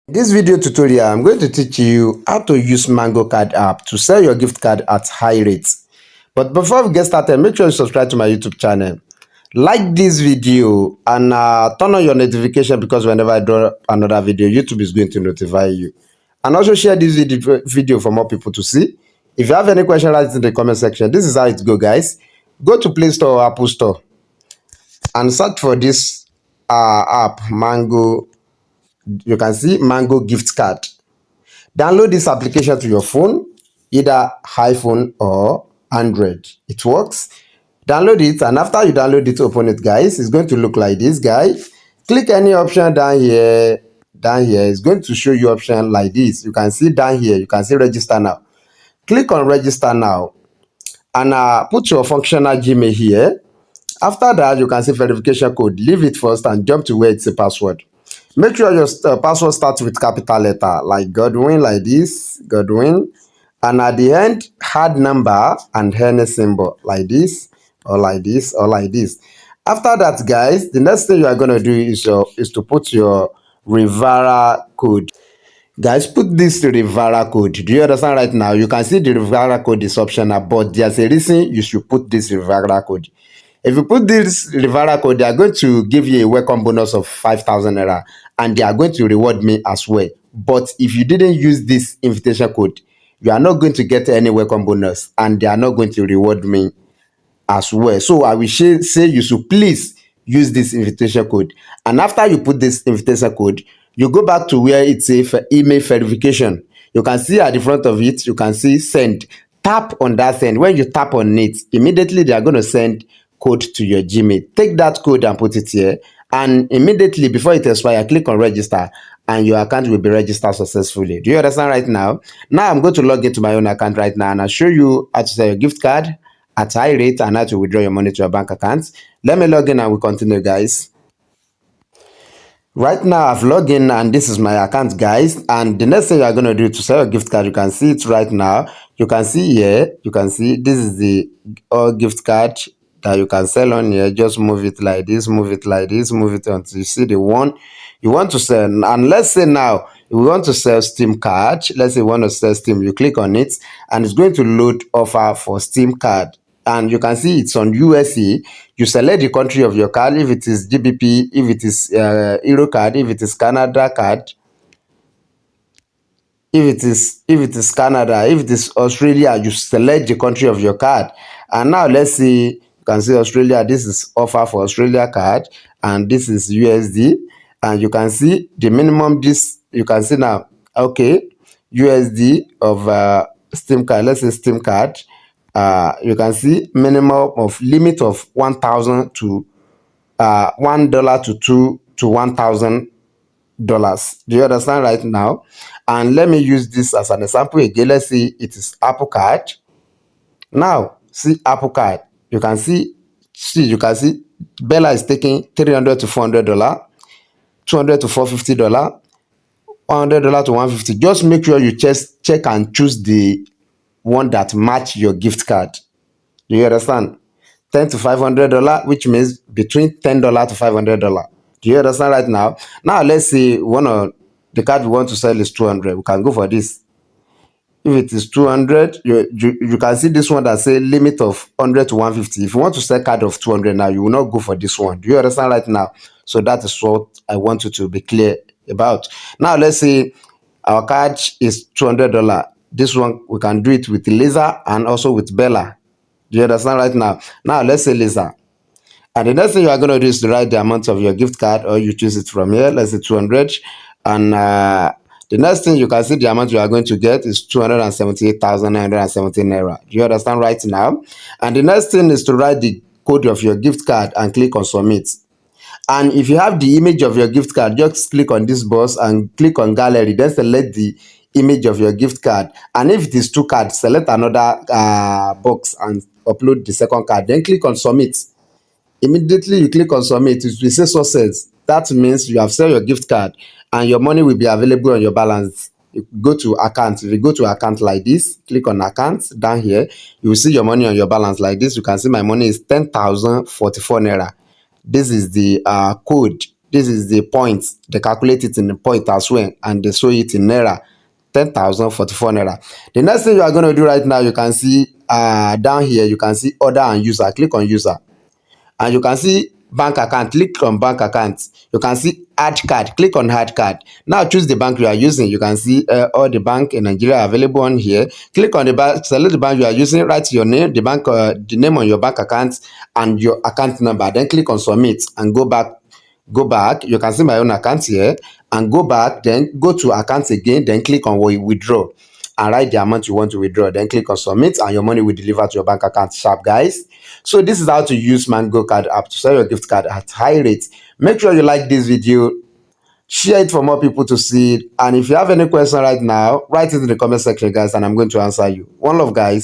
In this video tutorial, I'm going to teach you how to use Mango Card app to sell your gift card at high rates. But before we get started, make sure you subscribe to my YouTube channel. Like this video and turn on your notification because whenever I drop another video, YouTube is going to notify you. And also share this video for more people to see. If you have any question, write it in the comment section. This is how it go, guys. Go to Play Store or Apple Store and search for this app, Mango. You can see Mango Gift Card. Download this application to your phone, either iPhone or Android. It works. Download it, and after you download it, open it, guys. It's going to look like this, guys. Click any option down here. Down here, it's going to show you option like this. You can see down here, you can see register now. Click on register now, and put your functional Gmail here. After that, you can see verification code. Leave it first and jump to where it's a password. Make sure your password starts with capital letter, like Godwin, like this, Godwin. And at the end, add number and any symbol, like this, or like this, or like this. After that, guys, the next thing you are going to do is to put your Rivara code. Guys, put this Rivara code. Do you understand right now? You can see the Rivara code is optional, but there's a reason you should put this Rivara code. If you put this Rivara code, they are going to give you a welcome bonus of 5,000 naira and they are going to reward me as well. But if you didn't use this invitation code, you are not going to get any welcome bonus and they are not going to reward me as well. So I will say you should please use this invitation code. And after you put this invitation code, you go back to where it's a email verification. You can see at the front of it, you can see send. Tap on that send. When you tap on it, immediately they are going to send code to your Gmail. Take that code and put it here. And immediately before it expires, click on register and your account will be registered successfully. Do you understand right now? Now I'm going to log into my own account right now and I'll show you how to sell your gift card at high rate and how to withdraw your money to your bank account. Let me log in and we'll continue, guys. Right now I've logged in and this is my account, guys, and the next thing you're going to do to sell your gift card, you can see it right now. You can see here, you can see this is the gift card that you can sell on here. Just move it like this, move it like this, move it until you see the one you want to sell. And let's say now we want to sell Steam card. Let's say you want to sell Steam. You click on it and it's going to load offer for Steam card. And you can see it's on USA. You select the country of your card, if it is GBP, if it is Euro card, if it is Canada card, if it is Canada, if it is Australia, you select the country of your card. And now let's see, you can see Australia, this is offer for Australia card, and this is USD. And you can see the minimum, this you can see now, okay, USD of Steam card, let's say Steam card. You can see minimum of limit of 1,000 to $1 to $1,000. Do you understand right now? And let me use this as an example again. Let's see, it is Apple card. Now see Apple card. You can see Bella is taking $300 to $400, $200 to $450, $100 to $150. Just make sure you check and choose the one that match your gift card. Do you understand? $10 to $500, which means between $10 to $500. Do you understand right now? Now let's say one of the card we want to sell is 200. We can go for this. If it is 200, you can see this one that say limit of 100 to 150. If you want to sell card of 200 now, you will not go for this one. Do you understand right now? So that is what I want you to be clear about. Now let's say our card is $200. This one we can do it with Laser and also with Bella. Do you understand right now? Now let's say Laser. And the next thing you are going to do is to write the amount of your gift card, or you choose it from here. Let's say 200. And the next thing you can see the amount you are going to get is 278,917 naira. Do you understand right now? And the next thing is to write the code of your gift card and click on submit. And if you have the image of your gift card, just click on this box and click on gallery, then select the image of your gift card. And if it is two cards, select another box and upload the second card, then click on submit. Immediately you click on submit, it will say success. That means you have sold your gift card and your money will be available on your balance. You go to account. If you go to account like this, click on account down here, you will see your money on your balance like this. You can see my money is 10,044 naira. This is the code This is the points. They calculate it in the point as well, and they show it in naira. 10,044 naira. The next thing you are going to do right now, you can see down here, you can see order and user. Click on user, and you can see bank account. Click on bank account. You can see add card. Click on add card. Now choose the bank you are using. You can see all the bank in Nigeria available on here. Click on the bank, select the bank you are using, write your name, the bank, the name on your bank account and your account number. Then click on submit and go back. You can see my own account here, and go back, then go to account again, then click on withdraw and write the amount you want to withdraw, then click on submit, and your money will deliver to your bank account sharp, guys. So this is how to use Mango Card app to sell your gift card at high rates. Make sure you like this video, share it for more people to see it, and if you have any question right now, write it in the comment section, guys, and I'm going to answer you. One love, guys.